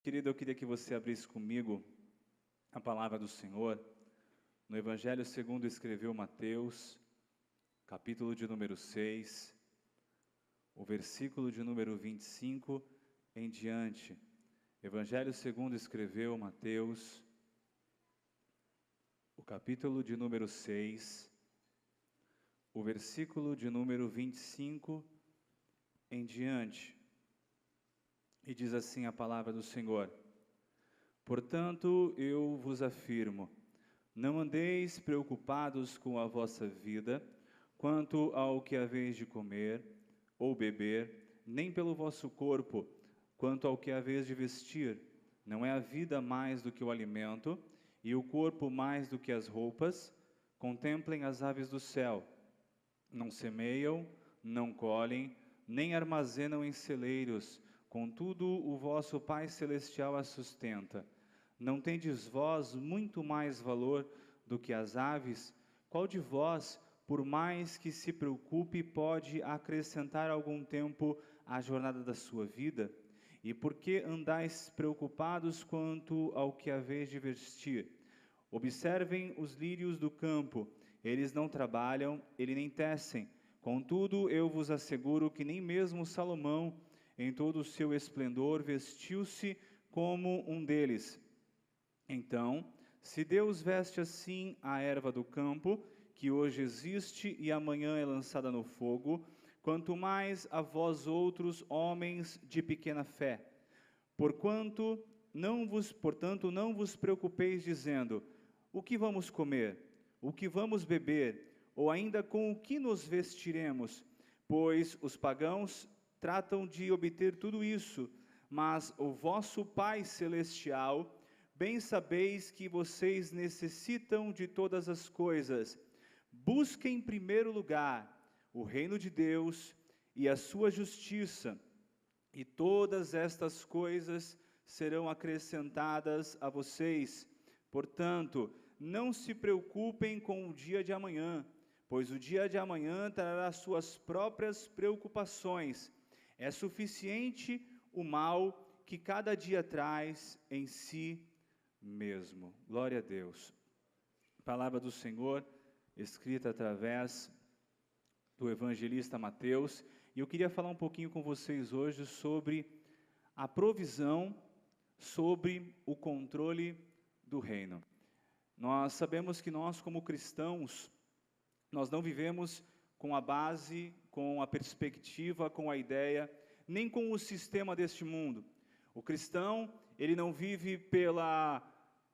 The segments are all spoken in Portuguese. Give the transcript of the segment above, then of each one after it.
Querido, eu queria que você abrisse comigo a palavra do Senhor no Evangelho segundo escreveu Mateus, capítulo de número 6, o versículo de número 25 em diante. Evangelho segundo escreveu Mateus, o capítulo de número 6, o versículo de número 25 em diante. E diz assim a palavra do Senhor: Portanto, eu vos afirmo, não andeis preocupados com a vossa vida, quanto ao que haveis de comer ou beber, nem pelo vosso corpo, quanto ao que haveis de vestir. Não é a vida mais do que o alimento, e o corpo mais do que as roupas? Contemplem as aves do céu. Não semeiam, não colhem, nem armazenam em celeiros, contudo o vosso Pai Celestial as sustenta. Não tendes vós muito mais valor do que as aves? Qual de vós, por mais que se preocupe, pode acrescentar algum tempo à jornada da sua vida? E por que andais preocupados quanto ao que haveis de vestir? Observem os lírios do campo, eles não trabalham, eles nem tecem. Contudo, eu vos asseguro que nem mesmo Salomão, em todo o seu esplendor, vestiu-se como um deles. Então, se Deus veste assim a erva do campo, que hoje existe e amanhã é lançada no fogo, quanto mais a vós outros, homens de pequena fé. Portanto, não vos preocupeis dizendo, o que vamos comer? O que vamos beber? Ou ainda com o que nos vestiremos? Pois os pagãos tratam de obter tudo isso, mas o vosso Pai Celestial, bem sabeis que vocês necessitam de todas as coisas. Busquem em primeiro lugar o reino de Deus e a sua justiça, e todas estas coisas serão acrescentadas a vocês. Portanto, não se preocupem com o dia de amanhã, pois o dia de amanhã trará suas próprias preocupações. É suficiente o mal que cada dia traz em si mesmo. Glória a Deus. Palavra do Senhor, escrita através do evangelista Mateus. E eu queria falar um pouquinho com vocês hoje sobre a provisão, sobre o controle do reino. Nós sabemos que nós, como cristãos, nós não vivemos com a base, com a perspectiva, com a ideia, nem com o sistema deste mundo. O cristão, ele não vive pela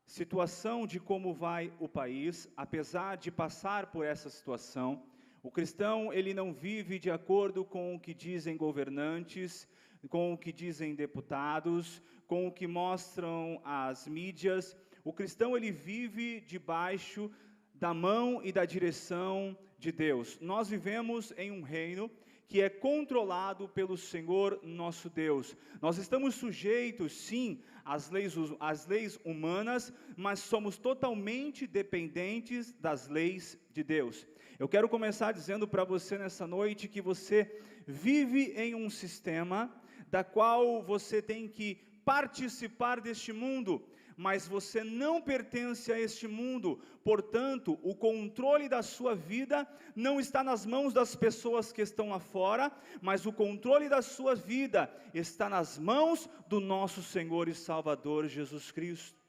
situação de como vai o país, apesar de passar por essa situação. O cristão, ele não vive de acordo com o que dizem governantes, com o que dizem deputados, com o que mostram as mídias. O cristão, ele vive debaixo da mão e da direção de Deus. Nós vivemos em um reino que é controlado pelo Senhor nosso Deus. Nós estamos sujeitos, sim, às leis humanas, mas somos totalmente dependentes das leis de Deus. Eu quero começar dizendo para você nessa noite que você vive em um sistema da qual você tem que participar deste mundo, mas você não pertence a este mundo. Portanto, o controle da sua vida não está nas mãos das pessoas que estão lá fora, mas o controle da sua vida está nas mãos do nosso Senhor e Salvador Jesus Cristo.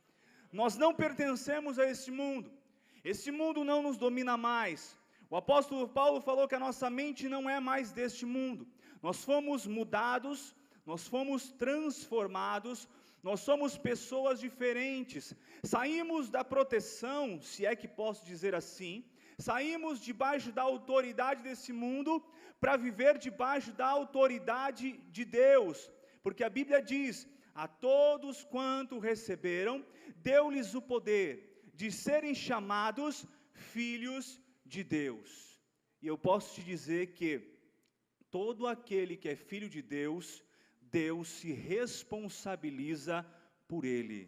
Nós não pertencemos a este mundo. Este mundo não nos domina mais. O apóstolo Paulo falou que a nossa mente não é mais deste mundo. Nós fomos mudados, nós fomos transformados, nós somos pessoas diferentes, saímos da proteção, se é que posso dizer assim, saímos debaixo da autoridade desse mundo, para viver debaixo da autoridade de Deus, porque a Bíblia diz, a todos quanto receberam, deu-lhes o poder de serem chamados filhos de Deus. E eu posso te dizer que, todo aquele que é filho de Deus, Deus se responsabiliza por ele.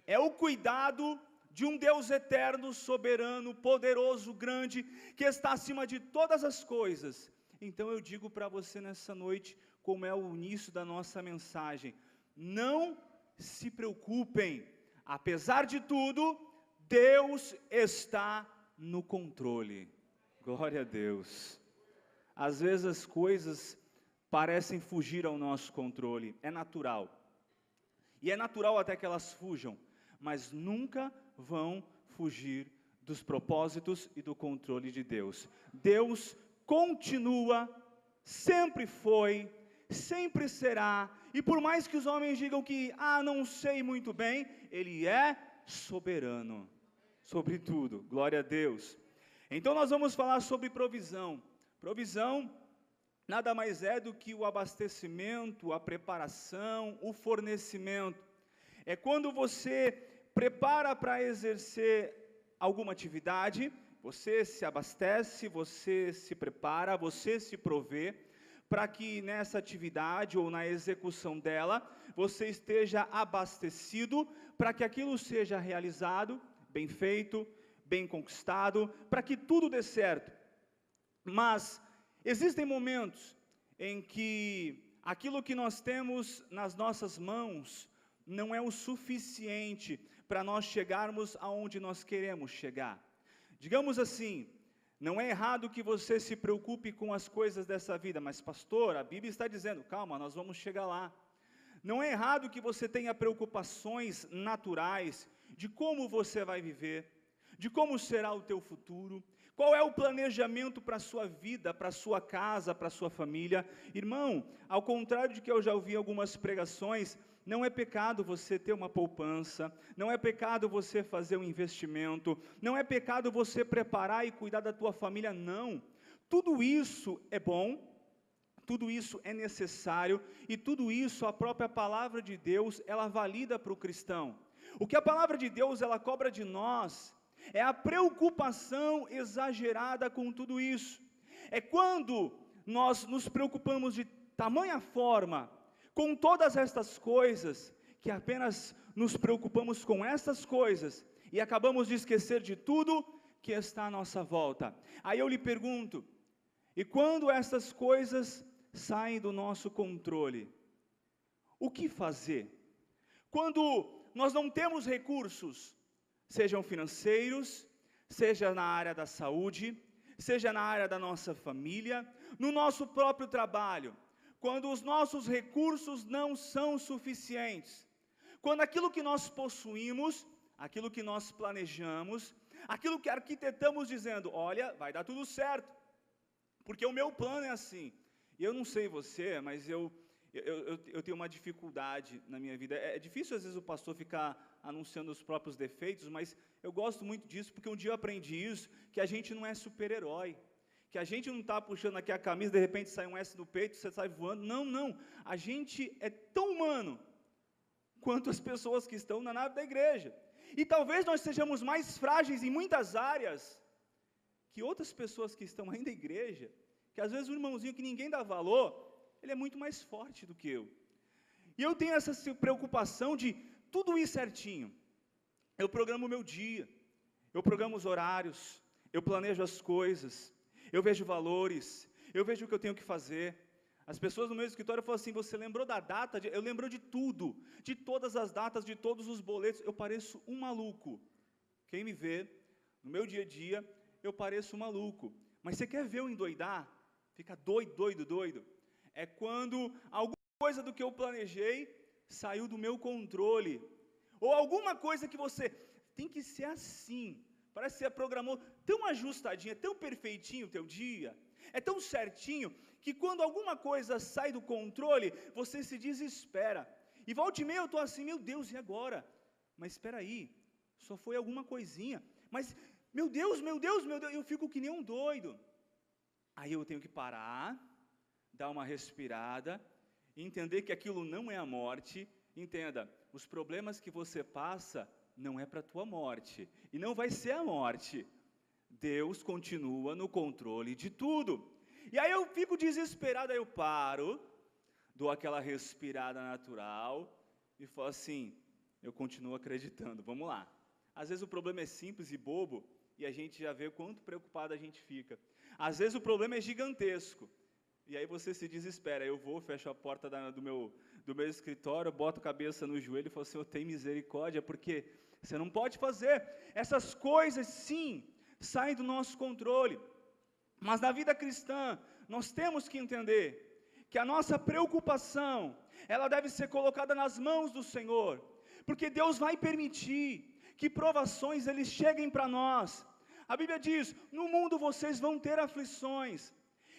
É o cuidado de um Deus eterno, soberano, poderoso, grande, que está acima de todas as coisas. Então eu digo para você nessa noite, como é o início da nossa mensagem, não se preocupem. Apesar de tudo, Deus está no controle. Glória a Deus. Às vezes as coisas parecem fugir ao nosso controle, é natural. E é natural até que elas fujam, mas nunca vão fugir dos propósitos e do controle de Deus. Deus continua, sempre foi, sempre será, e por mais que os homens digam que, não sei muito bem, Ele é soberano sobre tudo. Glória a Deus. Então nós vamos falar sobre provisão. Provisão nada mais é do que o abastecimento, a preparação, o fornecimento. É quando você prepara para exercer alguma atividade, você se abastece, você se prepara, você se provê, para que nessa atividade ou na execução dela, você esteja abastecido, para que aquilo seja realizado, bem feito, bem conquistado, para que tudo dê certo. Mas existem momentos em que aquilo que nós temos nas nossas mãos não é o suficiente para nós chegarmos aonde nós queremos chegar. Digamos assim, não é errado que você se preocupe com as coisas dessa vida, mas pastor, a Bíblia está dizendo, calma, nós vamos chegar lá. Não é errado que você tenha preocupações naturais de como você vai viver, de como será o teu futuro, qual é o planejamento para a sua vida, para a sua casa, para a sua família. Irmão, ao contrário de que eu já ouvi algumas pregações, não é pecado você ter uma poupança, não é pecado você fazer um investimento, não é pecado você preparar e cuidar da tua família, não. Tudo isso é bom, tudo isso é necessário, e tudo isso a própria palavra de Deus, ela valida para o cristão. O que a palavra de Deus, ela cobra de nós, é a preocupação exagerada com tudo isso. É quando nós nos preocupamos de tamanha forma com todas estas coisas, que apenas nos preocupamos com essas coisas, e acabamos de esquecer de tudo que está à nossa volta. Aí eu lhe pergunto, e quando essas coisas saem do nosso controle, o que fazer? Quando nós não temos recursos, sejam financeiros, seja na área da saúde, seja na área da nossa família, no nosso próprio trabalho, quando os nossos recursos não são suficientes, quando aquilo que nós possuímos, aquilo que nós planejamos, aquilo que arquitetamos dizendo, olha, vai dar tudo certo, porque o meu plano é assim. E eu não sei você, mas eu tenho uma dificuldade na minha vida. É difícil às vezes o pastor ficar anunciando os próprios defeitos, mas eu gosto muito disso, porque um dia eu aprendi isso, que a gente não é super-herói, que a gente não está puxando aqui a camisa, de repente sai um S no peito, você sai voando, não, a gente é tão humano, quanto as pessoas que estão na nave da igreja, e talvez nós sejamos mais frágeis em muitas áreas, que outras pessoas que estão ainda na igreja, que às vezes um irmãozinho que ninguém dá valor, ele é muito mais forte do que eu, e eu tenho essa preocupação de tudo ir certinho, eu programo o meu dia, eu programo os horários, eu planejo as coisas, eu vejo valores, eu vejo o que eu tenho que fazer. As pessoas no meu escritório falam assim, você lembrou da data? Eu lembro de tudo, de todas as datas, de todos os boletos, eu pareço um maluco. Quem me vê, no meu dia a dia, eu pareço um maluco. Mas você quer ver eu endoidar? Fica doido. É quando alguma coisa do que eu planejei, saiu do meu controle. Ou alguma coisa que você, tem que ser assim. Parece que você programou tão ajustadinho, tão perfeitinho o teu dia, é tão certinho, que quando alguma coisa sai do controle, você se desespera, e volta e meia eu estou assim, meu Deus, e agora? Mas espera aí, só foi alguma coisinha, mas meu Deus, eu fico que nem um doido, aí eu tenho que parar, dar uma respirada, entender que aquilo não é a morte, entenda, os problemas que você passa, não é para a tua morte, e não vai ser a morte, Deus continua no controle de tudo, e aí eu fico desesperado, aí eu paro, dou aquela respirada natural, e falo assim, eu continuo acreditando, vamos lá, às vezes o problema é simples e bobo, e a gente já vê o quanto preocupado a gente fica, às vezes o problema é gigantesco, e aí você se desespera, eu vou, fecho a porta do meu escritório, boto a cabeça no joelho e falo, Senhor, tem misericórdia, porque você não pode fazer. Essas coisas, sim, saem do nosso controle. Mas na vida cristã, nós temos que entender que a nossa preocupação, ela deve ser colocada nas mãos do Senhor, porque Deus vai permitir que provações eles cheguem para nós. A Bíblia diz, no mundo vocês vão ter aflições.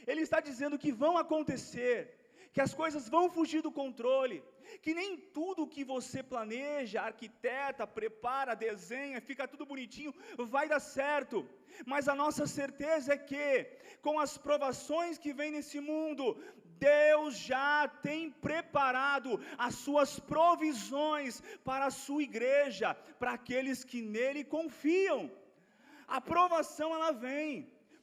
Ele está dizendo que vão acontecer, que as coisas vão fugir do controle, que nem tudo que você planeja, arquiteta, prepara, desenha, fica tudo bonitinho, vai dar certo. Mas a nossa certeza é que, com as provações que vêm nesse mundo, Deus já tem preparado as suas provisões para a sua igreja, para aqueles que nele confiam. A provação ela vem,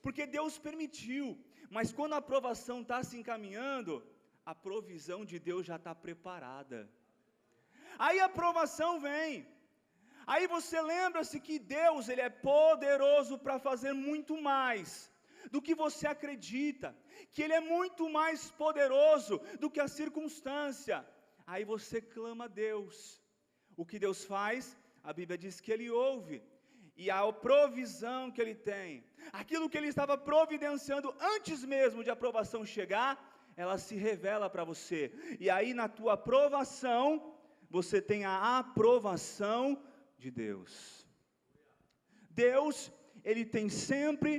porque Deus permitiu, mas quando a provação está se encaminhando, a provisão de Deus já está preparada. Aí a provação vem, aí você lembra-se que Deus, Ele é poderoso para fazer muito mais do que você acredita, que Ele é muito mais poderoso do que a circunstância. Aí você clama a Deus. O que Deus faz? A Bíblia diz que Ele ouve, e a provisão que Ele tem, aquilo que Ele estava providenciando antes mesmo de a provação chegar, ela se revela para você, e aí na tua aprovação, você tem a aprovação de Deus. Deus, Ele tem sempre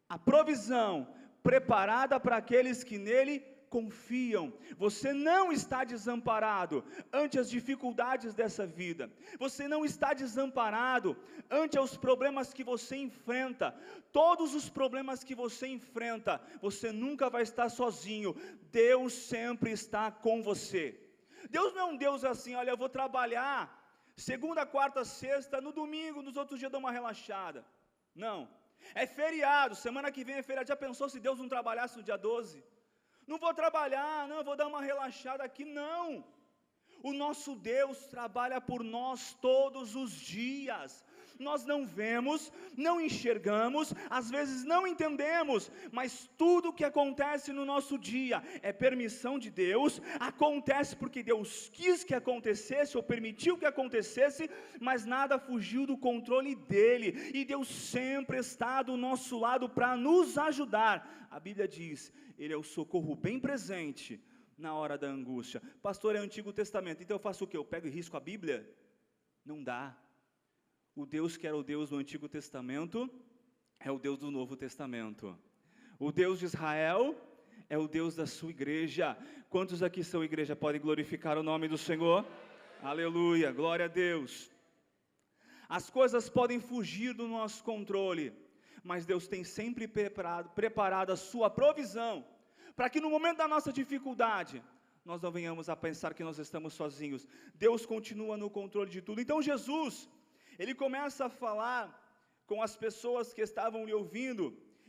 a provisão preparada para aqueles que nele confiam. Você não está desamparado ante as dificuldades dessa vida, você não está desamparado ante os problemas que você enfrenta. Todos os problemas que você enfrenta, você nunca vai estar sozinho. Deus sempre está com você. Deus não é um Deus assim, olha, eu vou trabalhar segunda, quarta, sexta, no domingo, nos outros dias eu dou uma relaxada. Não, é feriado, semana que vem é feriado. Já pensou se Deus não trabalhasse no dia 12? Não vou trabalhar, não, vou dar uma relaxada aqui, não. O nosso Deus trabalha por nós todos os dias. Nós não vemos, não enxergamos, às vezes não entendemos, mas tudo que acontece no nosso dia é permissão de Deus, acontece porque Deus quis que acontecesse ou permitiu que acontecesse, mas nada fugiu do controle dele, e Deus sempre está do nosso lado para nos ajudar. A Bíblia diz, Ele é o socorro bem presente na hora da angústia. Pastor, é Antigo Testamento, então eu faço o quê? Eu pego e risco a Bíblia? Não dá. O Deus que era o Deus do Antigo Testamento é o Deus do Novo Testamento. O Deus de Israel é o Deus da sua igreja. Quantos aqui são igreja podem glorificar o nome do Senhor? Aleluia, glória a Deus. As coisas podem fugir do nosso controle, mas Deus tem sempre preparado a sua provisão, para que no momento da nossa dificuldade, nós não venhamos a pensar que nós estamos sozinhos. Deus continua no controle de tudo. Então Jesus, Ele começa a falar com as pessoas que estavam lhe ouvindo,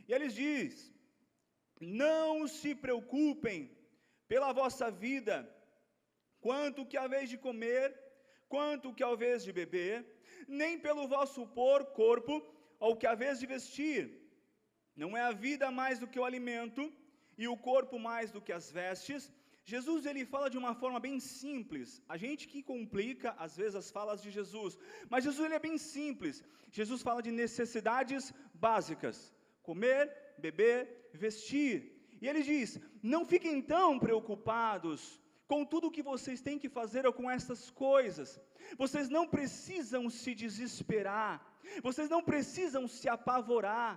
e Ele diz, não se preocupem pela vossa vida, quanto que haveis de comer, quanto que haveis de beber, nem pelo vosso corpo, ou que haveis de vestir. Não é a vida mais do que o alimento, e o corpo mais do que as vestes. Jesus, ele fala de uma forma bem simples. A gente que complica, às vezes, as falas de Jesus. Mas Jesus, ele é bem simples. Jesus fala de necessidades básicas. Comer, beber, vestir. E ele diz, não fiquem tão preocupados com tudo o que vocês têm que fazer ou com essas coisas. Vocês não precisam se desesperar. Vocês não precisam se apavorar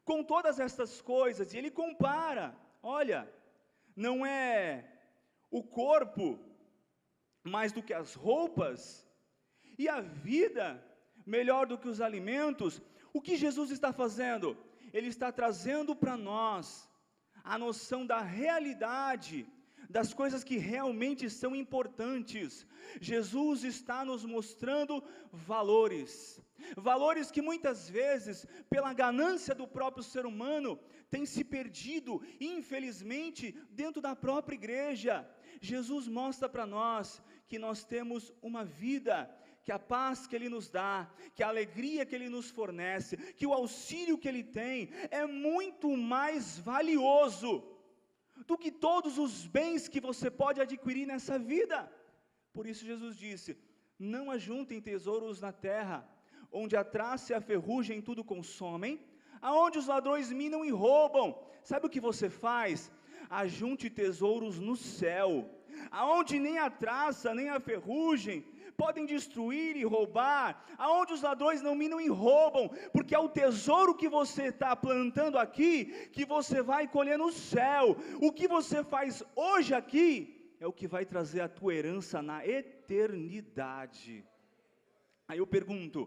com todas essas coisas. E ele compara, olha, não é o corpo mais do que as roupas, e a vida melhor do que os alimentos. O que Jesus está fazendo? Ele está trazendo para nós a noção da realidade, das coisas que realmente são importantes. Jesus está nos mostrando valores que muitas vezes, pela ganância do próprio ser humano, tem se perdido, infelizmente, dentro da própria igreja. Jesus mostra para nós que nós temos uma vida, que a paz que Ele nos dá, que a alegria que Ele nos fornece, que o auxílio que Ele tem, é muito mais valioso do que todos os bens que você pode adquirir nessa vida. Por isso Jesus disse: não ajuntem tesouros na terra, onde a traça e a ferrugem tudo consomem, aonde os ladrões minam e roubam. Sabe o que você faz? Ajunte tesouros no céu, aonde nem a traça nem a ferrugem podem destruir e roubar, aonde os ladrões não minam e roubam, porque é o tesouro que você está plantando aqui, que você vai colher no céu. O que você faz hoje aqui, é o que vai trazer a tua herança na eternidade. Aí eu pergunto,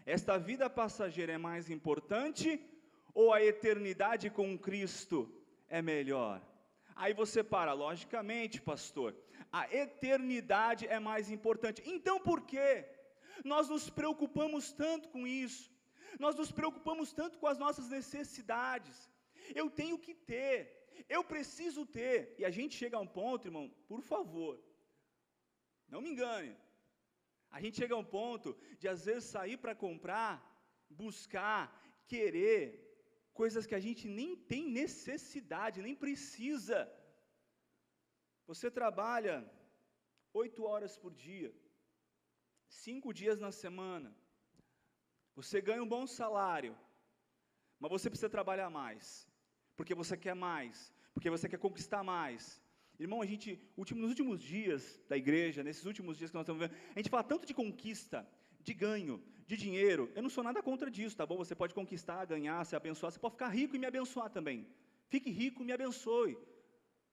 esta vida passageira é mais importante, ou a eternidade com Cristo é melhor? Aí você para, logicamente, pastor, a eternidade é mais importante. Então por que nós nos preocupamos tanto com isso? Nós nos preocupamos tanto com as nossas necessidades. Eu tenho que ter, eu preciso ter. E a gente chega a um ponto, irmão, por favor, não me engane, a gente chega a um ponto de às vezes sair para comprar, buscar, querer coisas que a gente nem tem necessidade, nem precisa. Você trabalha 8 horas por dia, 5 dias na semana, você ganha um bom salário, mas você precisa trabalhar mais, porque você quer mais, porque você quer conquistar mais. Irmão, a gente, nos últimos dias da igreja, nesses últimos dias que nós estamos vivendo, a gente fala tanto de conquista, de ganho, de dinheiro. Eu não sou nada contra disso, tá bom? Você pode conquistar, ganhar, se abençoar, você pode ficar rico e me abençoar também. Fique rico e me abençoe,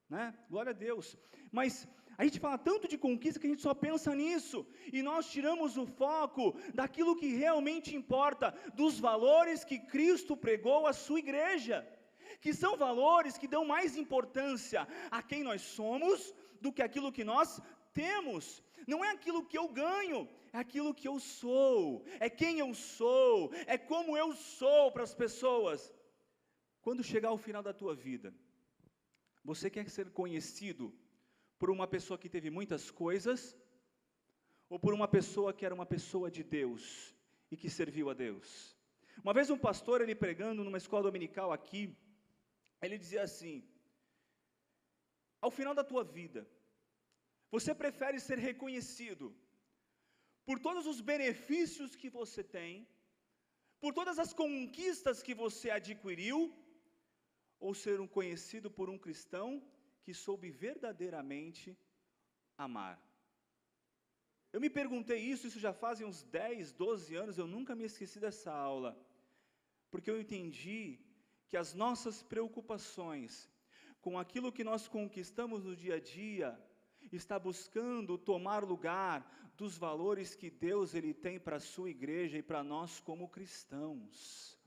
né? Glória a Deus. Mas a gente fala tanto de conquista que a gente só pensa nisso, e nós tiramos o foco daquilo que realmente importa, dos valores que Cristo pregou à sua igreja, que são valores que dão mais importância a quem nós somos, do que aquilo que nós temos. Não é aquilo que eu ganho, é aquilo que eu sou, é quem eu sou, é como eu sou para as pessoas. Quando chegar ao final da tua vida, você quer ser conhecido por uma pessoa que teve muitas coisas, ou por uma pessoa que era uma pessoa de Deus, e que serviu a Deus? Uma vez um pastor, ele pregando numa escola dominical aqui, ele dizia assim: ao final da tua vida, você prefere ser reconhecido por todos os benefícios que você tem, por todas as conquistas que você adquiriu, ou ser conhecido por um cristão que soube verdadeiramente amar? Eu me perguntei isso já fazem uns 10, 12 anos, eu nunca me esqueci dessa aula, porque eu entendi que as nossas preocupações com aquilo que nós conquistamos no dia a dia, está buscando tomar lugar dos valores que Deus ele tem para a sua igreja e para nós como cristãos.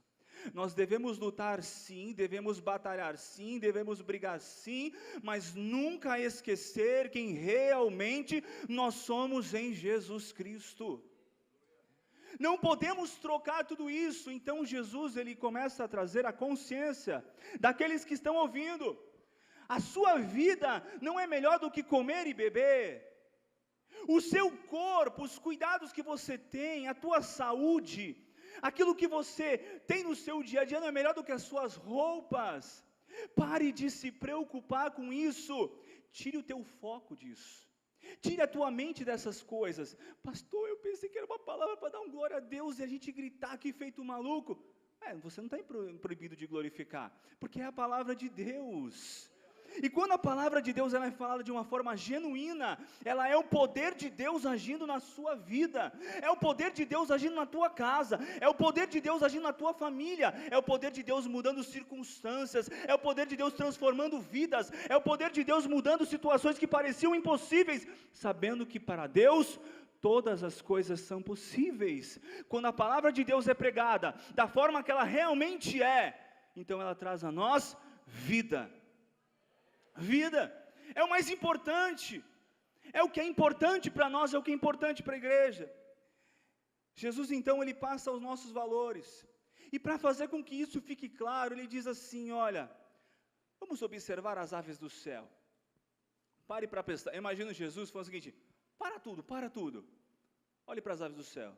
Nós devemos lutar sim, devemos batalhar sim, devemos brigar sim, mas nunca esquecer quem realmente nós somos em Jesus Cristo. Não podemos trocar tudo isso. Então Jesus ele começa a trazer a consciência daqueles que estão ouvindo. A sua vida não é melhor do que comer e beber. O seu corpo, os cuidados que você tem, a tua saúde, aquilo que você tem no seu dia a dia não é melhor do que as suas roupas. Pare de se preocupar com isso. Tire o teu foco disso. Tire a tua mente dessas coisas. Pastor, eu pensei que era uma palavra para dar um glória a Deus e a gente gritar aqui feito um maluco. Você não está proibido de glorificar, porque é a palavra de Deus. E quando a palavra de Deus ela é falada de uma forma genuína, ela é o poder de Deus agindo na sua vida, é o poder de Deus agindo na tua casa, é o poder de Deus agindo na tua família, é o poder de Deus mudando circunstâncias, é o poder de Deus transformando vidas, é o poder de Deus mudando situações que pareciam impossíveis, sabendo que para Deus todas as coisas são possíveis. Quando a palavra de Deus é pregada da forma que ela realmente é, então ela traz a nós vida. Vida é o mais importante, é o que é importante para nós, é o que é importante para a igreja. Jesus então ele passa os nossos valores, e para fazer com que isso fique claro, ele diz assim: olha, vamos observar as aves do céu. Pare para pensar. Imagina Jesus falando o seguinte: para tudo, olhe para as aves do céu.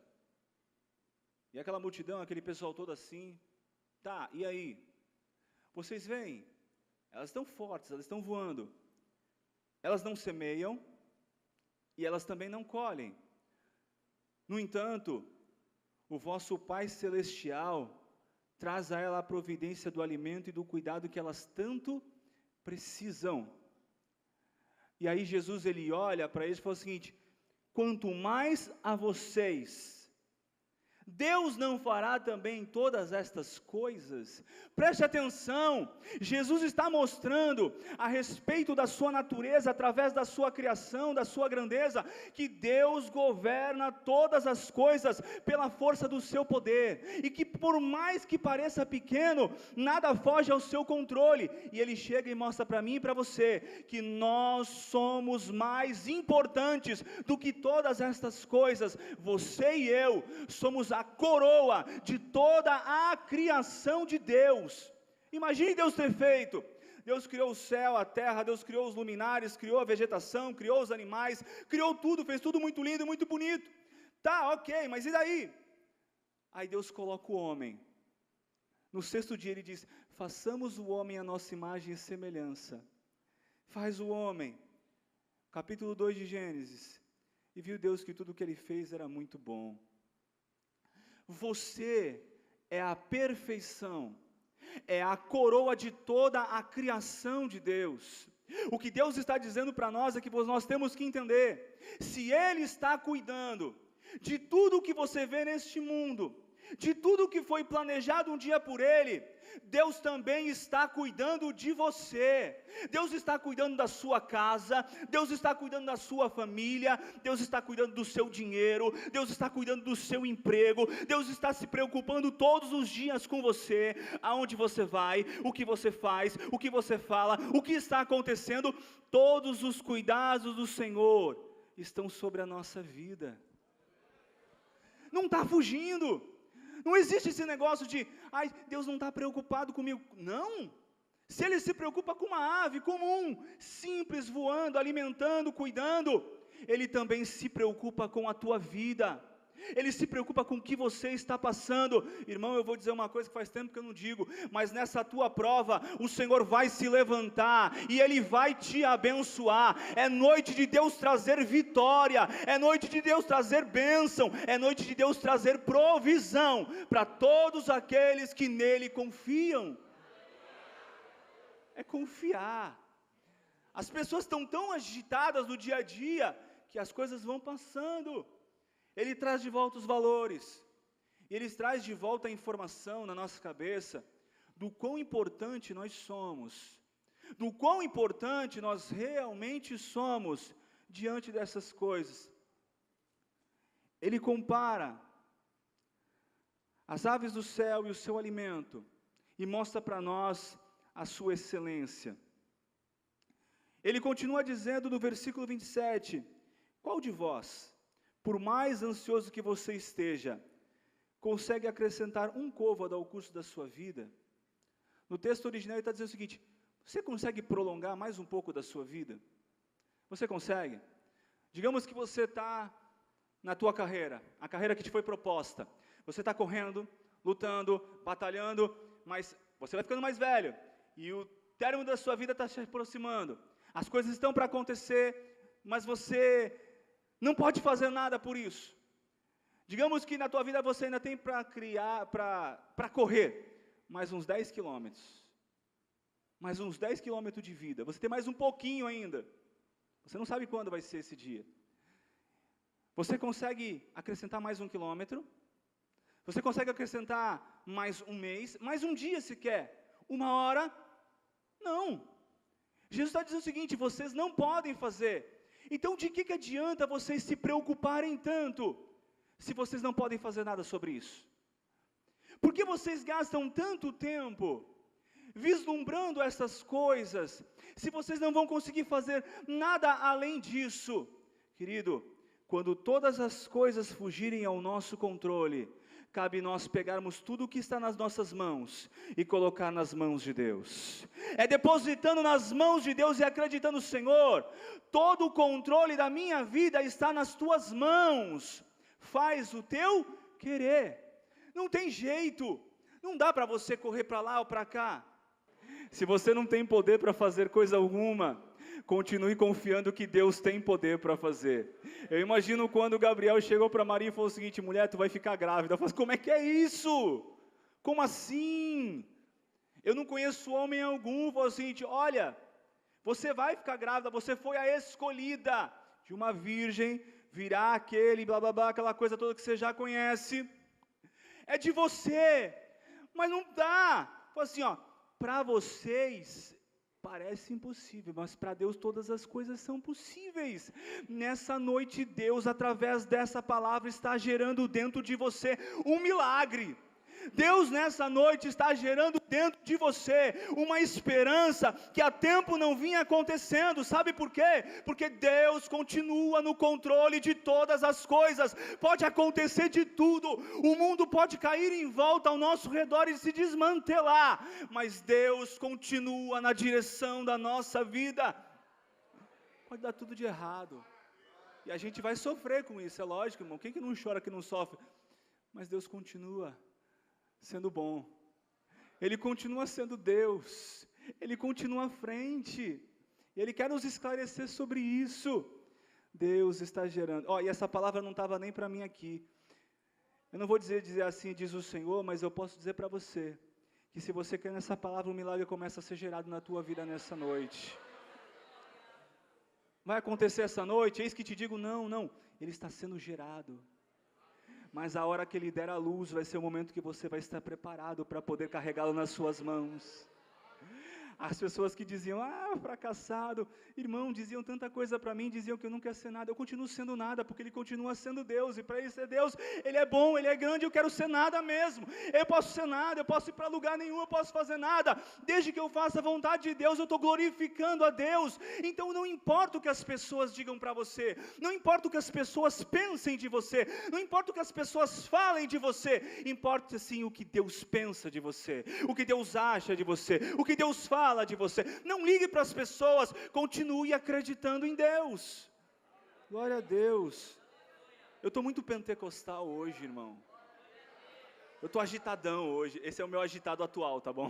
E aquela multidão, aquele pessoal todo assim, tá, e aí? Vocês veem Elas estão fortes, elas estão voando. Elas não semeiam e elas também não colhem. No entanto, o vosso Pai Celestial traz a ela a providência do alimento e do cuidado que elas tanto precisam. E aí Jesus, ele olha para eles e fala o seguinte: quanto mais a vocês, Deus não fará também todas estas coisas? Preste atenção, Jesus está mostrando a respeito da sua natureza, através da sua criação, da sua grandeza, que Deus governa todas as coisas pela força do seu poder, e que por mais que pareça pequeno, nada foge ao seu controle, e Ele chega e mostra para mim e para você, que nós somos mais importantes do que todas estas coisas. Você e eu somos a coroa de toda a criação de Deus. Imagine Deus ter feito. Deus criou o céu, a terra, Deus criou os luminares, criou a vegetação, criou os animais, criou tudo, fez tudo muito lindo, muito bonito. Tá, ok, mas e daí? Aí Deus coloca o homem. No sexto dia ele diz: façamos o homem à nossa imagem e semelhança. Faz o homem. Capítulo 2 de Gênesis. E viu Deus que tudo o que ele fez era muito bom. Você é a perfeição, é a coroa de toda a criação de Deus. O que Deus está dizendo para nós é que nós temos que entender: se Ele está cuidando de tudo o que você vê neste mundo, de tudo o que foi planejado um dia por Ele, Deus também está cuidando de você. Deus está cuidando da sua casa, Deus está cuidando da sua família, Deus está cuidando do seu dinheiro, Deus está cuidando do seu emprego, Deus está se preocupando todos os dias com você, aonde você vai, o que você faz, o que você fala, o que está acontecendo. Todos os cuidados do Senhor estão sobre a nossa vida. Não está fugindo. Não existe esse negócio de, ai, Deus não está preocupado comigo. Não. Se Ele se preocupa com uma ave comum, simples, voando, alimentando, cuidando, Ele também se preocupa com a tua vida. Ele se preocupa com o que você está passando. Irmão, eu vou dizer uma coisa que faz tempo que eu não digo, mas nessa tua prova, o Senhor vai se levantar, e Ele vai te abençoar. É noite de Deus trazer vitória, é noite de Deus trazer bênção, é noite de Deus trazer provisão, para todos aqueles que nele confiam. É confiar. As pessoas estão tão agitadas no dia a dia, que as coisas vão passando. Ele traz de volta os valores, Ele traz de volta a informação na nossa cabeça, do quão importante nós somos, do quão importante nós realmente somos, diante dessas coisas. Ele compara as aves do céu e o seu alimento, e mostra para nós a sua excelência. Ele continua dizendo no versículo 27, qual de vós, por mais ansioso que você esteja, consegue acrescentar um côvado ao curso da sua vida? No texto original ele está dizendo o seguinte: você consegue prolongar mais um pouco da sua vida? Você consegue? Digamos que você está na tua carreira, a carreira que te foi proposta. Você está correndo, lutando, batalhando, mas você vai ficando mais velho, e o término da sua vida está se aproximando. As coisas estão para acontecer, mas você não pode fazer nada por isso. Digamos que na tua vida você ainda tem para correr mais uns 10 quilômetros. Mais uns 10 quilômetros de vida. Você tem mais um pouquinho ainda. Você não sabe quando vai ser esse dia. Você consegue acrescentar mais 1 quilômetro? Você consegue acrescentar mais um mês? Mais um dia sequer? 1 hora? Não. Jesus está dizendo o seguinte: vocês não podem fazer. Então de que adianta vocês se preocuparem tanto, se vocês não podem fazer nada sobre isso? Por que vocês gastam tanto tempo vislumbrando essas coisas, se vocês não vão conseguir fazer nada além disso? Querido, quando todas as coisas fugirem ao nosso controle, cabe nós pegarmos tudo o que está nas nossas mãos e colocar nas mãos de Deus. É depositando nas mãos de Deus e acreditando: Senhor, todo o controle da minha vida está nas tuas mãos, faz o teu querer. Não tem jeito, não dá para você correr para lá ou para cá. Se você não tem poder para fazer coisa alguma, continue confiando que Deus tem poder para fazer. Eu imagino quando Gabriel chegou para Maria e falou o seguinte: mulher, tu vai ficar grávida. Eu falei, como é que é isso? Como assim? Eu não conheço homem algum. Falou o seguinte: olha, você vai ficar grávida, você foi a escolhida de uma virgem, virá aquele, blá blá blá, aquela coisa toda que você já conhece. É de você, mas não dá. Falou assim, ó, para vocês parece impossível, mas para Deus todas as coisas são possíveis. Nessa noite, Deus, através dessa palavra, está gerando dentro de você um milagre. Deus nessa noite está gerando dentro de você uma esperança que há tempo não vinha acontecendo. Sabe por quê? Porque Deus continua no controle de todas as coisas. Pode acontecer de tudo, o mundo pode cair em volta ao nosso redor e se desmantelar, mas Deus continua na direção da nossa vida. Pode dar tudo de errado e a gente vai sofrer com isso, é lógico, irmão. Quem que não chora, que não sofre? Mas Deus continua sendo bom, Ele continua sendo Deus, Ele continua à frente, Ele quer nos esclarecer sobre isso. Deus está gerando, e essa palavra não estava nem para mim aqui, eu não vou dizer assim, diz o Senhor, mas eu posso dizer para você, que se você quer nessa palavra, um milagre começa a ser gerado na tua vida nessa noite. Vai acontecer essa noite? Eis que te digo, não, ele está sendo gerado. Mas a hora que Ele der a luz, vai ser o momento que você vai estar preparado para poder carregá-lo nas suas mãos. As pessoas que diziam, fracassado, irmão, diziam tanta coisa para mim, diziam que eu nunca ia ser nada. Eu continuo sendo nada, porque Ele continua sendo Deus, e para Ele ser Deus, Ele é bom, Ele é grande, eu quero ser nada mesmo. Eu posso ser nada, eu posso ir para lugar nenhum, eu posso fazer nada, desde que eu faça a vontade de Deus, eu estou glorificando a Deus. Então não importa o que as pessoas digam para você, não importa o que as pessoas pensem de você, não importa o que as pessoas falem de você, importa sim o que Deus pensa de você, o que Deus acha de você, o que Deus fala de você. Não ligue para as pessoas, continue acreditando em Deus. Glória a Deus. Eu estou muito pentecostal hoje, irmão. Eu estou agitadão hoje. Esse é o meu agitado atual, tá bom?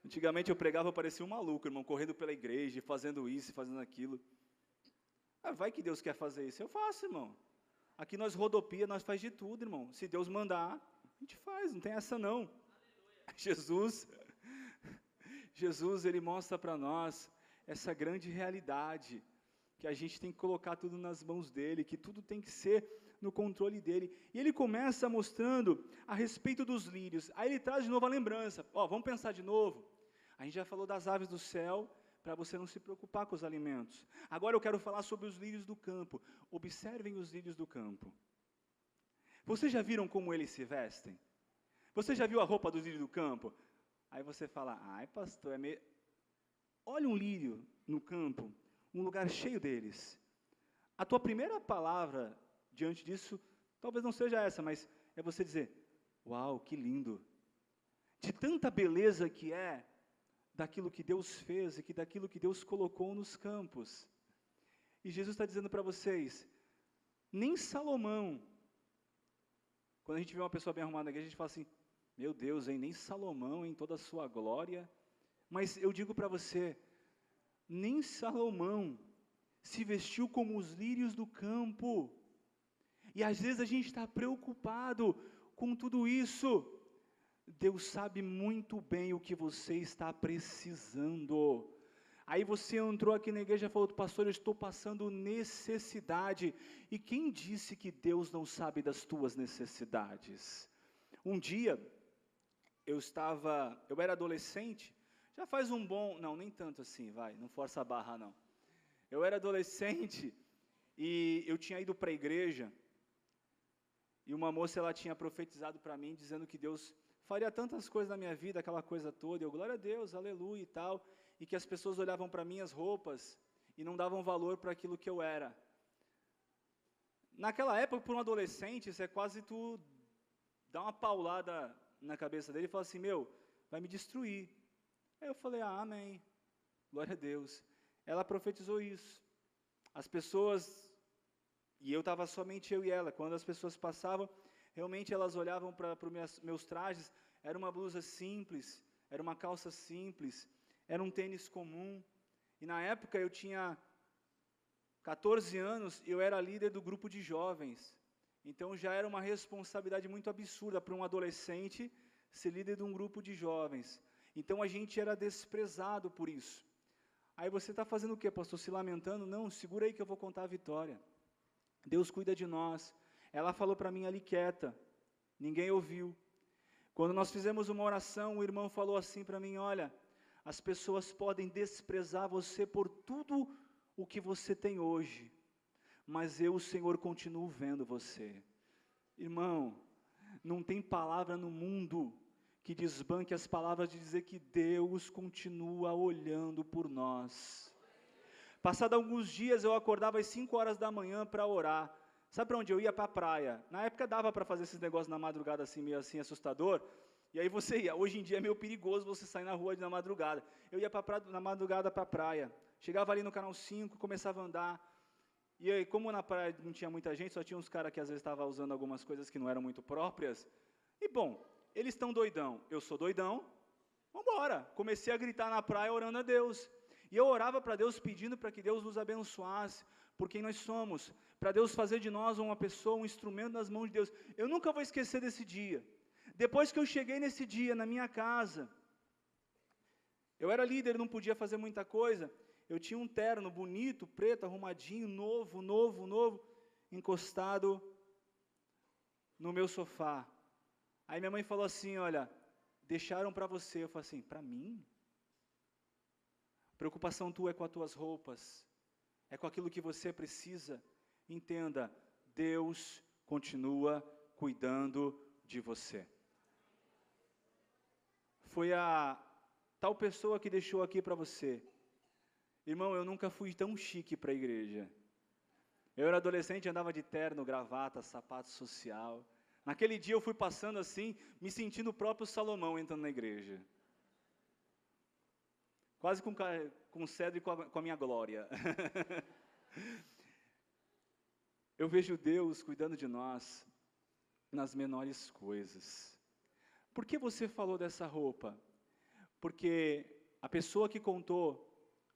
Antigamente eu pregava, eu parecia um maluco, irmão, correndo pela igreja, fazendo isso e fazendo aquilo. Vai que Deus quer fazer isso, eu faço, irmão. Aqui nós rodopia, nós faz de tudo, irmão. Se Deus mandar, a gente faz, não tem essa não. Jesus, Ele mostra para nós essa grande realidade, que a gente tem que colocar tudo nas mãos dEle, que tudo tem que ser no controle dEle. E Ele começa mostrando a respeito dos lírios, aí Ele traz de novo a lembrança. Vamos pensar de novo. A gente já falou das aves do céu, para você não se preocupar com os alimentos. Agora eu quero falar sobre os lírios do campo. Observem os lírios do campo. Vocês já viram como eles se vestem? Você já viu a roupa dos lírios do campo? Aí você fala, pastor, olha um lírio no campo, um lugar cheio deles. A tua primeira palavra diante disso, talvez não seja essa, mas é você dizer, uau, que lindo. De tanta beleza que é daquilo que Deus fez e daquilo que Deus colocou nos campos. E Jesus está dizendo para vocês, nem Salomão, quando a gente vê uma pessoa bem arrumada na igreja, a gente fala assim, meu Deus, nem Salomão em toda a sua glória. Mas eu digo para você, nem Salomão se vestiu como os lírios do campo. E às vezes a gente está preocupado com tudo isso. Deus sabe muito bem o que você está precisando. Aí você entrou aqui na igreja e falou, pastor, eu estou passando necessidade. E quem disse que Deus não sabe das tuas necessidades? Um dia, eu era adolescente, já faz não, nem tanto assim, não força a barra não. Eu era adolescente e eu tinha ido para a igreja, e uma moça, ela tinha profetizado para mim, dizendo que Deus faria tantas coisas na minha vida, aquela coisa toda, glória a Deus, aleluia e tal, e que as pessoas olhavam para minhas roupas e não davam valor para aquilo que eu era. Naquela época, para um adolescente, isso é quase tu dar uma paulada na cabeça dele e falar assim, vai me destruir. Aí eu falei, amém, glória a Deus. Ela profetizou isso. As pessoas, e eu estava somente eu e ela, quando as pessoas passavam, realmente elas olhavam para os meus trajes, era uma blusa simples, era uma calça simples, era um tênis comum. E na época eu tinha 14 anos, eu era líder do grupo de jovens. Então já era uma responsabilidade muito absurda para um adolescente ser líder de um grupo de jovens. Então a gente era desprezado por isso. Aí você está fazendo o quê, pastor? Se lamentando? Não, segura aí que eu vou contar a vitória. Deus cuida de nós. Ela falou para mim ali quieta, ninguém ouviu. Quando nós fizemos uma oração, o irmão falou assim para mim, olha, as pessoas podem desprezar você por tudo o que você tem hoje, mas eu, o Senhor, continuo vendo você. Irmão, não tem palavra no mundo que desbanque as palavras de dizer que Deus continua olhando por nós. Passado alguns dias, eu acordava às 5 horas da manhã para orar. Sabe para onde eu ia? Para a praia. Na época dava para fazer esses negócios na madrugada assim, meio assim, assustador. E aí você ia. Hoje em dia é meio perigoso você sair na rua na madrugada. Eu ia na madrugada para a praia. Chegava ali no canal 5, começava a andar. E aí, como na praia não tinha muita gente, só tinha uns caras que às vezes estavam usando algumas coisas que não eram muito próprias. E bom, eles estão doidão, eu sou doidão, vamos embora. Comecei a gritar na praia orando a Deus. E eu orava para Deus pedindo para que Deus nos abençoasse, por quem nós somos, para Deus fazer de nós uma pessoa, um instrumento nas mãos de Deus. Eu nunca vou esquecer desse dia. Depois que eu cheguei nesse dia, na minha casa, eu era líder, não podia fazer muita coisa, eu tinha um terno bonito, preto, arrumadinho, novo, encostado no meu sofá. Aí minha mãe falou assim, olha, deixaram para você. Eu falei assim, para mim? Preocupação tua é com as tuas roupas, é com aquilo que você precisa. Entenda, Deus continua cuidando de você. Foi a tal pessoa que deixou aqui para você. Irmão, eu nunca fui tão chique para a igreja. Eu era adolescente, andava de terno, gravata, sapato social. Naquele dia eu fui passando assim, me sentindo o próprio Salomão entrando na igreja. Quase com cedro e com a minha glória. Eu vejo Deus cuidando de nós nas menores coisas. Por que você falou dessa roupa? Porque a pessoa que contou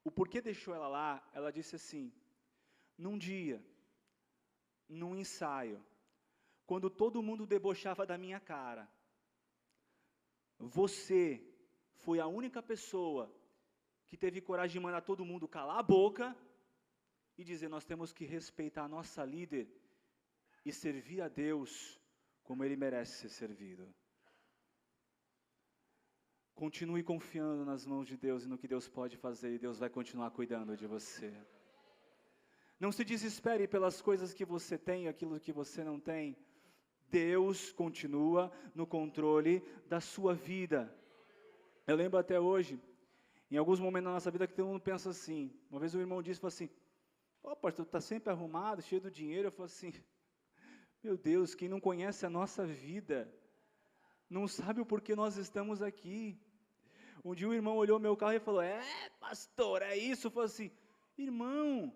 o porquê deixou ela lá, ela disse assim, num dia, num ensaio, quando todo mundo debochava da minha cara, você foi a única pessoa que teve coragem de mandar todo mundo calar a boca e dizer, nós temos que respeitar a nossa líder e servir a Deus como Ele merece ser servido. Continue confiando nas mãos de Deus e no que Deus pode fazer, e Deus vai continuar cuidando de você. Não se desespere pelas coisas que você tem, aquilo que você não tem. Deus continua no controle da sua vida. Eu lembro até hoje, em alguns momentos da nossa vida, que todo mundo pensa assim. Uma vez um irmão disse, falou assim, pastor, tu está sempre arrumado, cheio de dinheiro. Eu falei assim, meu Deus, quem não conhece a nossa vida, não sabe o porquê nós estamos aqui. Um dia um irmão olhou meu carro e falou, pastor, é isso? Eu falei assim, irmão,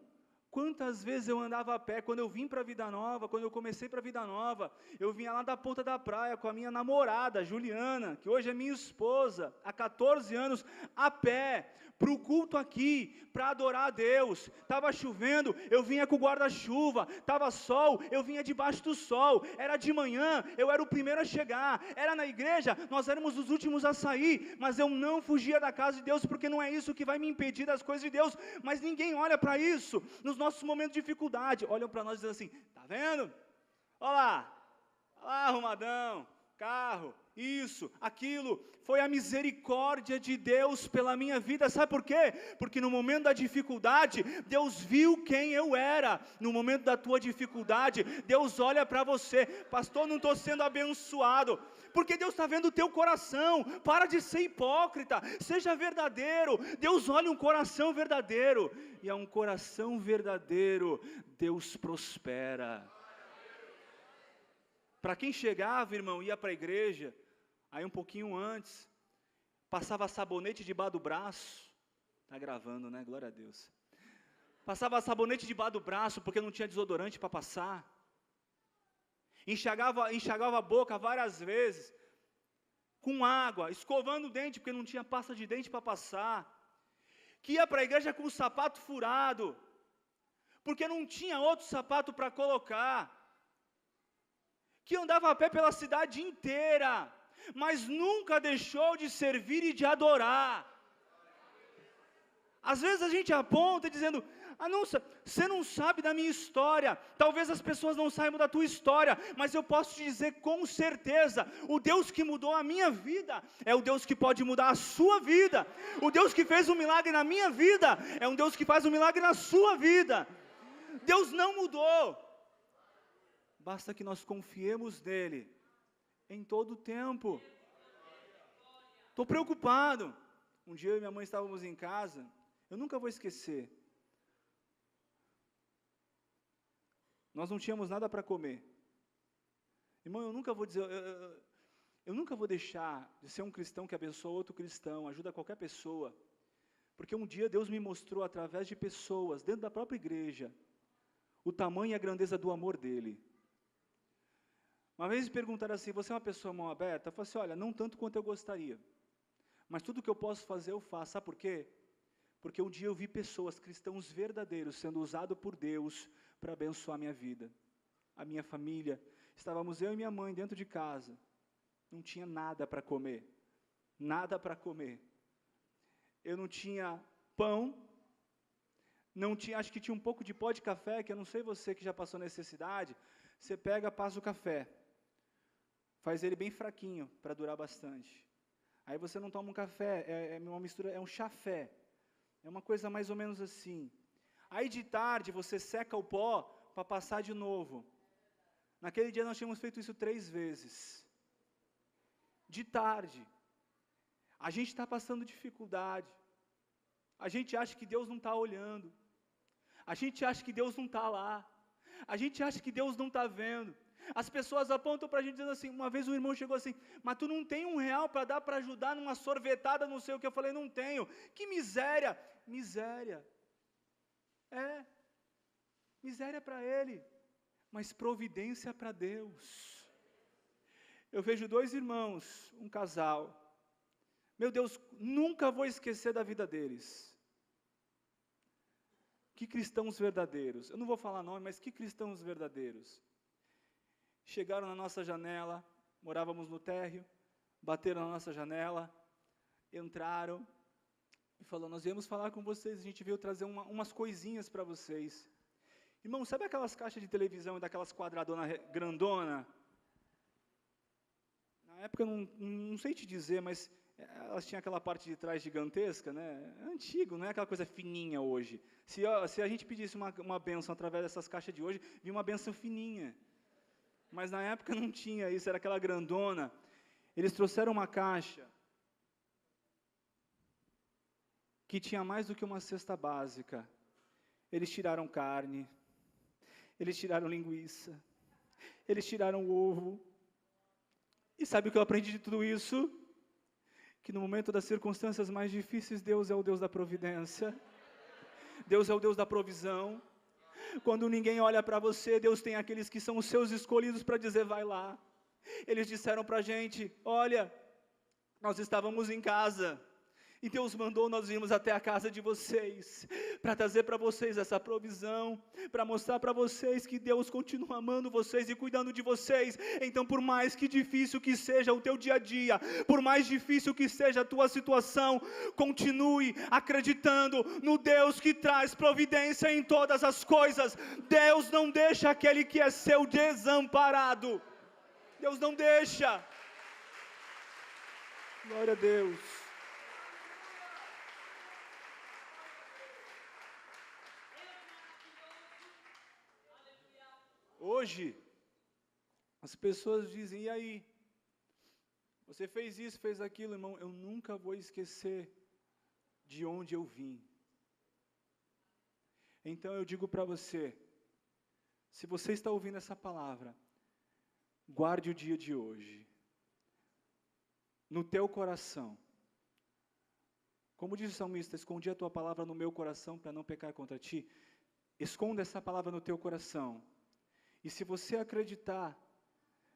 quantas vezes eu andava a pé, quando eu vim para a Vida Nova, quando eu comecei para a Vida Nova, eu vinha lá da ponta da praia com a minha namorada, Juliana, que hoje é minha esposa, há 14 anos, a pé, para o culto aqui, para adorar a Deus. Estava chovendo, eu vinha com o guarda-chuva, estava sol, eu vinha debaixo do sol, era de manhã, eu era o primeiro a chegar, era na igreja, nós éramos os últimos a sair, mas eu não fugia da casa de Deus, porque não é isso que vai me impedir das coisas de Deus. Mas ninguém olha para isso, nos nossos momentos de dificuldade, olham para nós e dizem assim, tá vendo? Olha lá, arrumadão, carro, isso, aquilo, foi a misericórdia de Deus pela minha vida. Sabe por quê? Porque no momento da dificuldade, Deus viu quem eu era. No momento da tua dificuldade, Deus olha para você, pastor, não estou sendo abençoado, porque Deus está vendo o teu coração. Para de ser hipócrita, seja verdadeiro. Deus olha um coração verdadeiro, e a um coração verdadeiro, Deus prospera. Para quem chegava, irmão, ia para a igreja, aí um pouquinho antes, passava sabonete debaixo do braço, está gravando, né, glória a Deus, passava sabonete debaixo do braço, porque não tinha desodorante para passar, enxagava a boca várias vezes, com água, escovando o dente, porque não tinha pasta de dente para passar, que ia para a igreja com o sapato furado, porque não tinha outro sapato para colocar, que andava a pé pela cidade inteira, mas nunca deixou de servir e de adorar. Às vezes a gente aponta dizendo, nossa, você não sabe da minha história, talvez as pessoas não saibam da tua história, mas eu posso te dizer com certeza, o Deus que mudou a minha vida, é o Deus que pode mudar a sua vida, o Deus que fez um milagre na minha vida, é um Deus que faz um milagre na sua vida. Deus não mudou, basta que nós confiemos nele, em todo o tempo. Estou preocupado, um dia eu e minha mãe estávamos em casa, eu nunca vou esquecer, nós não tínhamos nada para comer. Irmão, eu nunca vou dizer, eu nunca vou deixar de ser um cristão que abençoa outro cristão, ajuda qualquer pessoa, porque um dia Deus me mostrou através de pessoas, dentro da própria igreja, o tamanho e a grandeza do amor dele. Uma vez me perguntaram assim, você é uma pessoa mão aberta? Eu falei assim, olha, não tanto quanto eu gostaria, mas tudo que eu posso fazer eu faço, sabe por quê? Porque um dia eu vi pessoas, cristãos verdadeiros, sendo usados por Deus para abençoar a minha vida, a minha família. Estávamos eu e minha mãe dentro de casa, não tinha nada para comer, nada para comer. Eu não tinha pão, não tinha, acho que tinha um pouco de pó de café, que eu não sei você que já passou necessidade, você pega, passa o café, faz ele bem fraquinho, para durar bastante. Aí você não toma um café, é uma mistura, é um chafé, é uma coisa mais ou menos assim. Aí de tarde você seca o pó para passar de novo. Naquele dia nós tínhamos feito isso 3 vezes. De tarde. A gente está passando dificuldade. A gente acha que Deus não está olhando. A gente acha que Deus não está lá. A gente acha que Deus não está vendo. As pessoas apontam para a gente dizendo assim, uma vez um irmão chegou assim, mas tu não tem R$1 para dar para ajudar numa sorvetada, não sei o que. Eu falei, não tenho. Que miséria. Miséria. Miséria para ele, mas providência para Deus. Eu vejo 2 irmãos, um casal, meu Deus, nunca vou esquecer da vida deles. Que cristãos verdadeiros, eu não vou falar nome, mas que cristãos verdadeiros. Chegaram na nossa janela, morávamos no térreo, bateram na nossa janela, entraram, e falou, nós viemos falar com vocês, a gente veio trazer umas coisinhas para vocês. Irmão, sabe aquelas caixas de televisão e daquelas quadradonas grandona? Na época, não sei te dizer, mas elas tinham aquela parte de trás gigantesca, né? É antigo, não é aquela coisa fininha hoje. Se a gente pedisse uma bênção através dessas caixas de hoje, vinha uma bênção fininha. Mas na época não tinha isso, era aquela grandona. Eles trouxeram uma caixa que tinha mais do que uma cesta básica. Eles tiraram carne, eles tiraram linguiça, eles tiraram ovo. E sabe o que eu aprendi de tudo isso? Que no momento das circunstâncias mais difíceis, Deus é o Deus da providência, Deus é o Deus da provisão. Quando ninguém olha para você, Deus tem aqueles que são os seus escolhidos para dizer, vai lá. Eles disseram para a gente, olha, nós estávamos em casa, e Deus mandou nós irmos até a casa de vocês, para trazer para vocês essa provisão, para mostrar para vocês que Deus continua amando vocês e cuidando de vocês. Então, por mais que difícil que seja o teu dia a dia, por mais difícil que seja a tua situação, continue acreditando no Deus que traz providência em todas as coisas. Deus não deixa aquele que é seu desamparado. Deus não deixa. Glória a Deus. Hoje, as pessoas dizem, e aí? Você fez isso, fez aquilo, irmão. Eu nunca vou esquecer de onde eu vim. Então eu digo para você, se você está ouvindo essa palavra, guarde o dia de hoje, no teu coração. Como diz o salmista, escondi a tua palavra no meu coração para não pecar contra ti. Esconda essa palavra no teu coração. E se você acreditar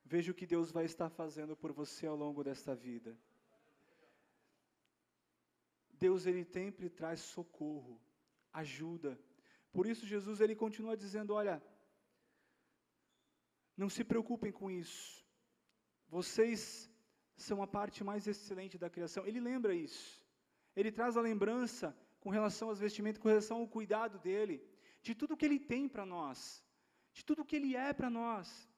veja o que Deus vai estar fazendo por você ao longo desta vida. Deus, Ele sempre traz socorro, ajuda. Por isso Jesus, Ele continua dizendo, olha, não se preocupem com isso. Vocês são a parte mais excelente da criação. Ele lembra isso. Ele traz a lembrança com relação às vestimentas, com relação ao cuidado dEle, de tudo que Ele tem para nós, de tudo que Ele é para nós.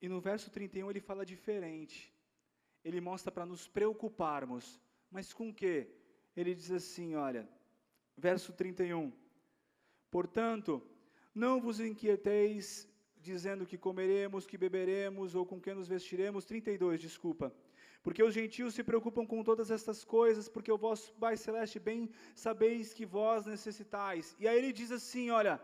E no verso 31 Ele fala diferente. Ele mostra para nos preocuparmos. Mas com o quê? Ele diz assim, olha, verso 31. Portanto, não vos inquieteis, dizendo que comeremos, que beberemos, ou com que nos vestiremos. 32, desculpa. Porque os gentios se preocupam com todas estas coisas, porque o vosso Pai Celeste bem sabeis que vós necessitais. E aí ele diz assim, olha,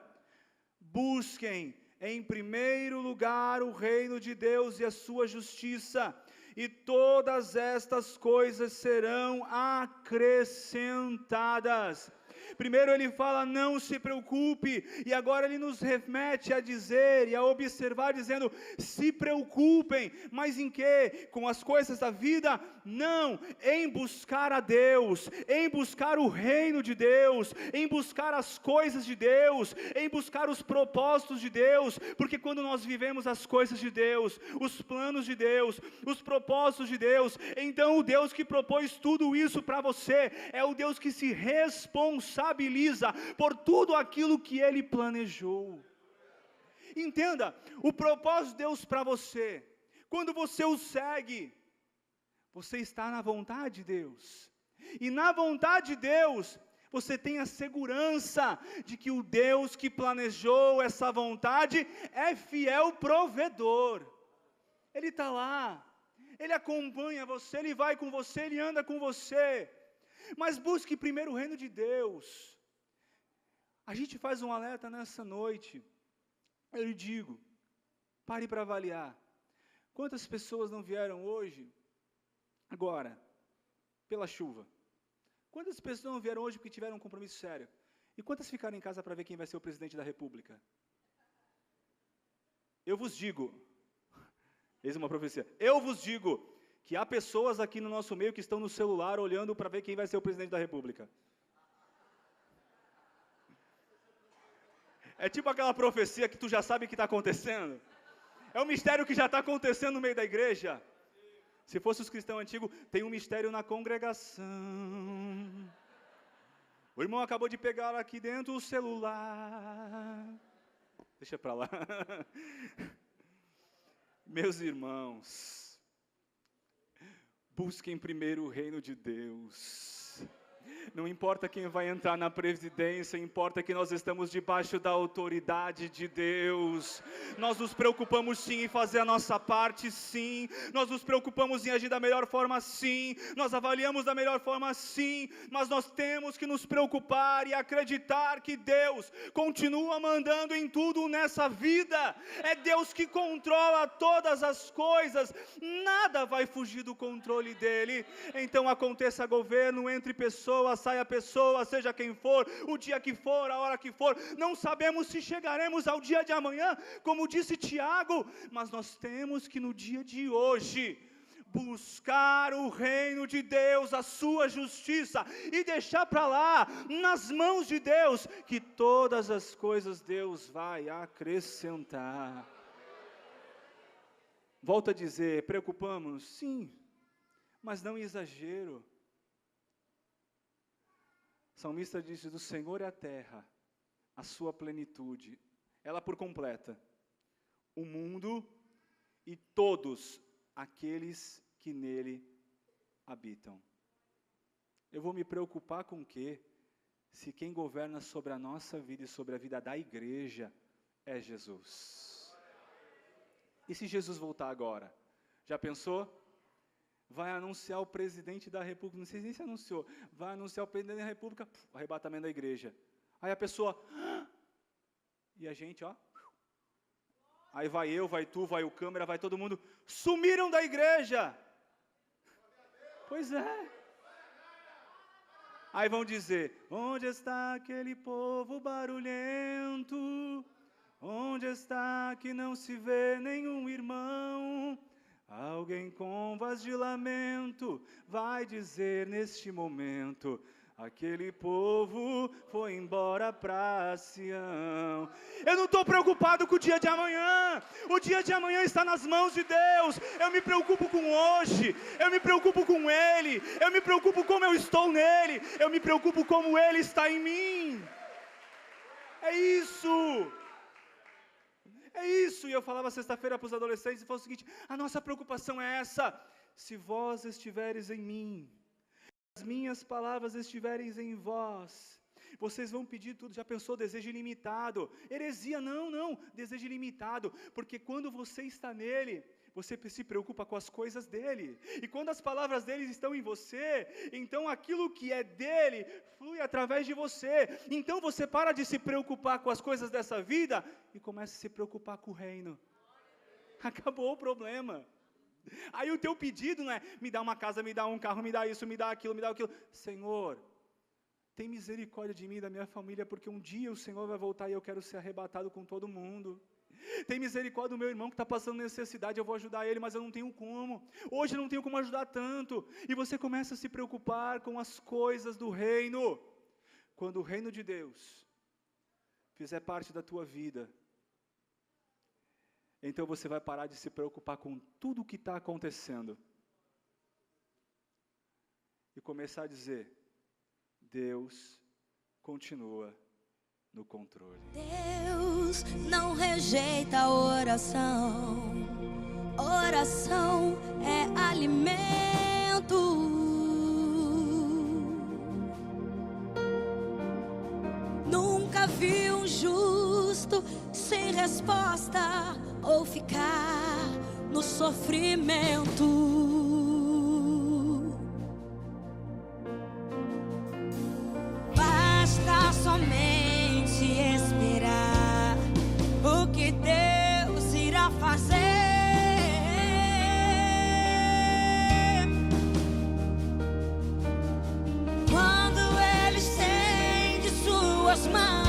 busquem em primeiro lugar o reino de Deus e a sua justiça, e todas estas coisas serão acrescentadas. Primeiro ele fala, não se preocupe, e agora ele nos remete a dizer e a observar, dizendo, se preocupem, mas em quê? Com as coisas da vida? Não, em buscar a Deus, em buscar o reino de Deus, em buscar as coisas de Deus, em buscar os propósitos de Deus, porque quando nós vivemos as coisas de Deus, os planos de Deus, os propósitos de Deus, então o Deus que propôs tudo isso para você, é o Deus que se responsabiliza por tudo aquilo que Ele planejou. Entenda, o propósito de Deus para você, quando você o segue, você está na vontade de Deus, e na vontade de Deus, você tem a segurança de que o Deus que planejou essa vontade é fiel provedor. Ele está lá, Ele acompanha você, Ele vai com você, Ele anda com você. Mas busque primeiro o reino de Deus. A gente faz um alerta nessa noite. Eu lhe digo, pare para avaliar. Quantas pessoas não vieram hoje, agora, pela chuva? Quantas pessoas não vieram hoje porque tiveram um compromisso sério? E quantas ficaram em casa para ver quem vai ser o presidente da República? Eu vos digo, eis uma profecia, eu vos digo, que há pessoas aqui no nosso meio que estão no celular olhando para ver quem vai ser o presidente da República. É tipo aquela profecia que tu já sabe que está acontecendo. É um mistério que já está acontecendo no meio da igreja. Se fosse os cristãos antigos, tem um mistério na congregação. O irmão acabou de pegar aqui dentro o celular. Deixa para lá. Meus irmãos, busquem primeiro o reino de Deus. Não importa quem vai entrar na presidência, importa que nós estamos debaixo da autoridade de Deus. Nós nos preocupamos sim em fazer a nossa parte, sim. Nós nos preocupamos em agir da melhor forma, sim. Nós avaliamos da melhor forma, sim. Mas nós temos que nos preocupar e acreditar que Deus continua mandando em tudo nessa vida. É Deus que controla todas as coisas. Nada vai fugir do controle dEle. Então aconteça governo entre pessoas, saia pessoa, seja quem for, o dia que for, a hora que for, não sabemos se chegaremos ao dia de amanhã, como disse Tiago, mas nós temos que no dia de hoje, buscar o reino de Deus, a sua justiça, e deixar para lá, nas mãos de Deus, que todas as coisas Deus vai acrescentar. Volto a dizer, preocupamos? Sim, mas não em exagero. O salmista disse, do Senhor é a terra, a sua plenitude, ela por completa, o mundo e todos aqueles que nele habitam. Eu vou me preocupar com o quê? Se quem governa sobre a nossa vida e sobre a vida da igreja é Jesus. E se Jesus voltar agora? Já pensou? Vai anunciar o presidente da república, não sei nem se anunciou, vai anunciar o presidente da república, arrebatamento da igreja. Aí a pessoa, e a gente, ó, aí vai eu, vai tu, vai o câmera, vai todo mundo, sumiram da igreja. Pois é. Aí vão dizer, onde está aquele povo barulhento? Onde está que não se vê nenhum irmão? Alguém com voz de lamento vai dizer neste momento: aquele povo foi embora para Sião. Eu não estou preocupado com o dia de amanhã. O dia de amanhã está nas mãos de Deus. Eu me preocupo com hoje. Eu me preocupo com Ele. Eu me preocupo como eu estou nele. Eu me preocupo como Ele está em mim. É isso. É isso. E eu falava sexta-feira para os adolescentes e falava o seguinte: a nossa preocupação é essa: se vós estiveres em mim, as minhas palavras estiverem em vós, vocês vão pedir tudo. Já pensou desejo ilimitado? Heresia, não, desejo ilimitado, porque quando você está nele, você se preocupa com as coisas dele, e quando as palavras dele estão em você, então aquilo que é dele flui através de você. Então você para de se preocupar com as coisas dessa vida e começa a se preocupar com o reino. Acabou o problema. Aí o teu pedido não é: me dá uma casa, me dá um carro, me dá isso, me dá aquilo, me dá aquilo. Senhor, tem misericórdia de mim e da minha família, porque um dia o Senhor vai voltar e eu quero ser arrebatado com todo mundo. Tem misericórdia do meu irmão que está passando necessidade, eu vou ajudar ele, mas eu não tenho como. Hoje eu não tenho como ajudar tanto. E você começa a se preocupar com as coisas do reino. Quando o reino de Deus fizer parte da tua vida, então você vai parar de se preocupar com tudo o que está acontecendo e começar a dizer: Deus continua no controle. Deus não rejeita a oração. Oração é alimento. Nunca vi um justo sem resposta ou ficar no sofrimento. Basta somente esperar o que Deus irá fazer. Quando Ele estende suas mãos,